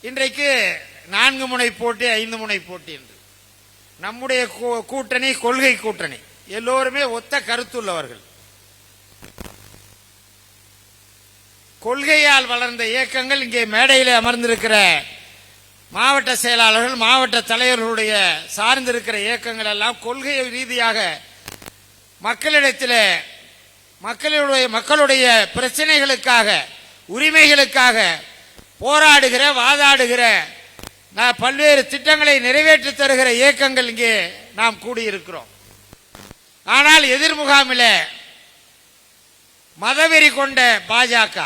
இன்றைக்கு 4 முனை போட்டி 5 முனை போட்டி என்று நம்முடைய கூட்டணி கொள்கை கூட்டணி, எல்லோருமே ஒத்த கருத்துள்ளவர்கள். கொள்கையால் வளர்ந்த இயக்கங்கள் இங்கே மேடையில் அமர்ந்திருக்கிற மாவட்ட செயலாளர்கள், மாவட்ட தலைவர்களுடைய சார்ந்திருக்கிற இயக்கங்கள் எல்லாம் கொள்கை ரீதியாக மக்களுடைய பிரச்சனைகளுக்காக, உரிமைகளுக்காக போராடுகிற, வாதாடுகிற, பல்வேறு திட்டங்களை நிறைவேற்றி தருகிற இயக்கங்கள் இங்கே நாம் கூடியிருக்கிறோம். ஆனால் எதிர்முகாமில் மதவெறி கொண்ட பாஜக,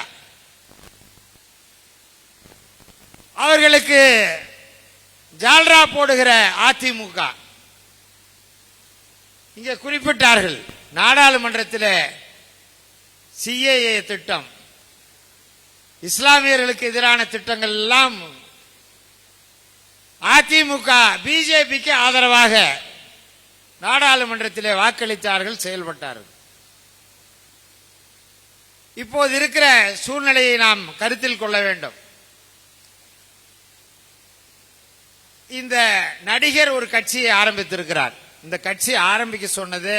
அவர்களுக்கு ஜால்ரா போடுகிற அதிமுக இங்கே குறிப்பிட்டார்கள். நாடாளுமன்றத்தில் சிஏஏ திட்டம், இஸ்லாமியர்களுக்கு எதிரான திட்டங்கள் எல்லாம் அதிமுக பிஜேபிக்கு ஆதரவாக நாடாளுமன்றத்தில் வாக்களித்தார்கள், செயல்பட்டார்கள். இப்போது இருக்கிற சூழ்நிலையை நாம் கருத்தில் கொள்ள வேண்டும். இந்த நடிகர் ஒரு கட்சியை ஆரம்பித்திருக்கிறார். இந்த கட்சி ஆரம்பிக்க சொன்னது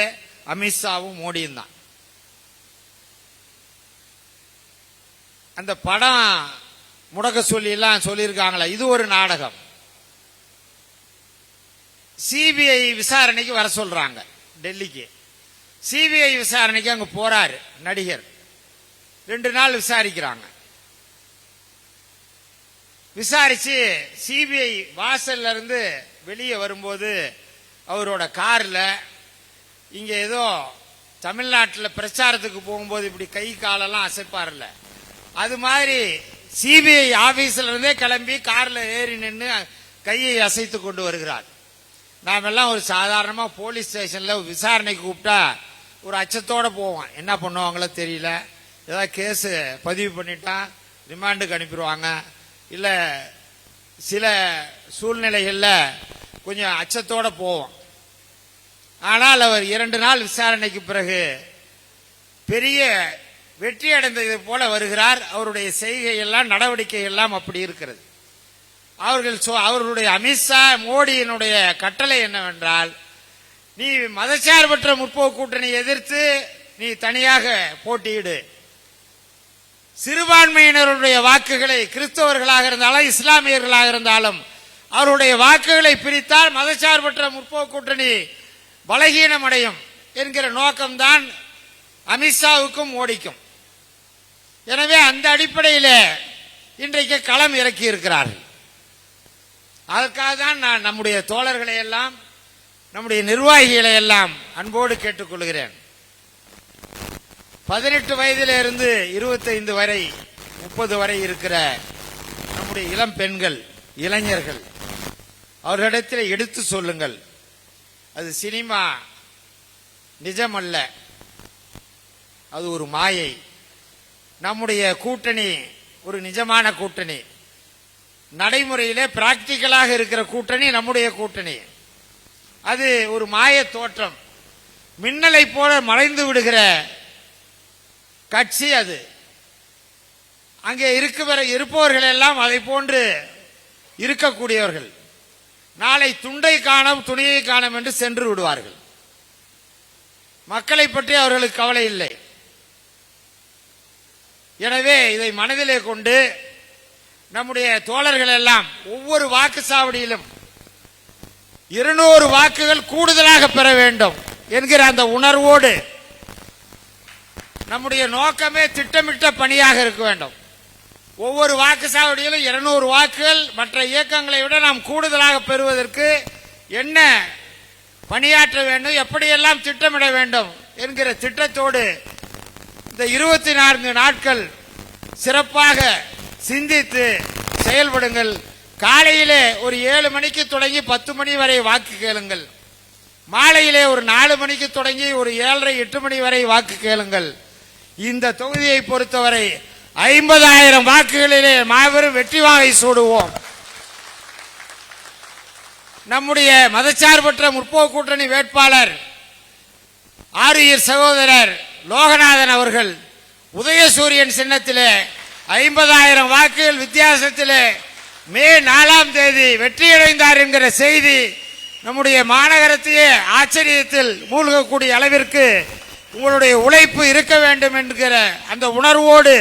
அமித்ஷாவும் மோடியும் தான். அந்த படம் முடக்க சொல்லி எல்லாம் சொல்லியிருக்காங்களா, இது ஒரு நாடகம். சிபிஐ விசாரணைக்கு வர சொல்றாங்க டெல்லிக்கு. சிபிஐ விசாரணைக்கு அங்க போறாரு நடிகர். 2 நாள் விசாரிக்கிறாங்க. விசாரிச்சு சிபிஐ வாசல்ல இருந்து வெளியே வரும்போது அவரோட கார்ல, இங்க ஏதோ தமிழ்நாட்டில் பிரச்சாரத்துக்கு போகும்போது இப்படி கை காலெல்லாம் அசைப்பார்ல, அது மாதிரி சிபிஐ ஆபீஸ்ல இருந்தே கிளம்பி கார்ல ஏறி நின்று கையை அசைத்து கொண்டு வருகிறார். நாம் எல்லாம் ஒரு சாதாரணமா போலீஸ் ஸ்டேஷன்ல விசாரணைக்கு கூப்பிட்டா ஒரு அச்சத்தோட போவோம். என்ன பண்ணுவாங்களோ தெரியல, ஏதாவது கேஸ் பதிவு பண்ணிட்டா ரிமாண்டுக்கு அனுப்பிடுவாங்க, இல்ல சில சூழ்நிலைகள்ல கொஞ்சம் அச்சத்தோட போவோம். ஆனால் அவர் 2 நாள் விசாரணைக்கு பிறகு பெரிய வெற்றி அடைந்தது போல வருகிறார். அவருடைய செய்கை எல்லாம், நடவடிக்கை எல்லாம் அப்படி இருக்கிறது. அவர்களுடைய அமித்ஷா மோடியினுடைய கட்டளை என்னவென்றால், நீ மதச்சார்பற்ற முற்போக்கு கூட்டணி எதிர்த்து நீ தனியாக போட்டியிடு, சிறுபான்மையினருடைய வாக்குகளை, கிறிஸ்தவர்களாக இருந்தாலும் இஸ்லாமியர்களாக இருந்தாலும் அவருடைய வாக்குகளை பிரித்தால் மதச்சார்பற்ற முற்போக்கு கூட்டணி பலகீனம் அடையும் என்கிற நோக்கம்தான் அமித்ஷாவுக்கும் மோடிக்கும். எனவே அந்த அடிப்படையில் இன்றைக்கு களம் இறக்கி இருக்கிறார்கள். அதற்காக தான் நான் நம்முடைய தோழர்களை எல்லாம், நம்முடைய நிர்வாகிகளை எல்லாம் அன்போடு கேட்டுக்கொள்கிறேன். 18 வயதிலிருந்து 25 வரை 30 வரை இருக்கிற நம்முடைய இளம் பெண்கள், இளைஞர்கள், அவர்களிடத்தில் எடுத்து சொல்லுங்கள், அது சினிமா நிஜமல்ல, அது ஒரு மாயை. நம்முடைய கூட்டணி ஒரு நிஜமான கூட்டணி, நடைமுறையிலே பிராக்டிக்கலாக இருக்கிற கூட்டணி நம்முடைய கூட்டணி. அது ஒரு மாய தோற்றம், மின்னலை போல மறைந்து விடுகிற கட்சி அது. அங்கே இருப்பவர்கள் எல்லாம் அதை போன்று இருக்கக்கூடியவர்கள். நாளை துண்டை காணோம் துணியை காணோம் என்று சென்று விடுவார்கள். மக்களை பற்றி அவர்களுக்கு கவலை இல்லை. எனவே இதை மனதிலே கொண்டு நம்முடைய தோழர்கள் எல்லாம் ஒவ்வொரு வாக்குச்சாவடியிலும் 200 வாக்குகள் கூடுதலாக பெற வேண்டும் என்கிற அந்த உணர்வோடு, நம்முடைய நோக்கமே திட்டமிட்ட பணியாக இருக்க வேண்டும். ஒவ்வொரு வாக்குச்சாவடியிலும் 200 வாக்குகள் மற்ற இயக்கங்களை விட நாம் கூடுதலாக பெறுவதற்கு என்ன பணியாற்ற வேண்டும், எப்படியெல்லாம் திட்டமிட வேண்டும் என்கிற திட்டத்தோடு இந்த 24 நாட்கள் சிறப்பாக சிந்தித்து செயல்படுங்கள். காலையிலே ஒரு 7 மணிக்கு தொடங்கி 10 மணி வரை வாக்கு கேளுங்கள். மாலையிலே ஒரு 4 மணிக்கு தொடங்கி ஒரு 7:30 8 மணி வரை வாக்கு கேளுங்கள். இந்த தொகுதியை பொறுத்தவரை 50,000 வாக்குகளிலே மாபெரும் வெற்றி வாகை சூடுவோம். நம்முடைய மதச்சார்பற்ற முற்போக்கு கூட்டணி வேட்பாளர் ஆரியர் சகோதரர் லோகநாதன் அவர்கள் உதயசூரியன் சின்னத்திலே 50,000 வாக்குகள் வித்தியாசத்திலே மே 4ஆம் தேதி வெற்றியடைந்தார் என்கிற செய்தி நம்முடைய மாநகரத்தையே ஆச்சரியத்தில் மூழ்கக்கூடிய அளவிற்கு உங்களுடைய உழைப்பு இருக்க வேண்டும் என்கிற அந்த உணர்வோடு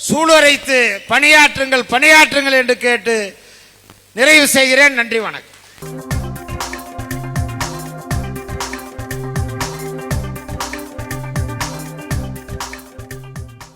சூளுரைத்து பணியாற்றுங்கள் என்று கேட்டு நிறைவு செய்கிறேன். நன்றி, வணக்கம்.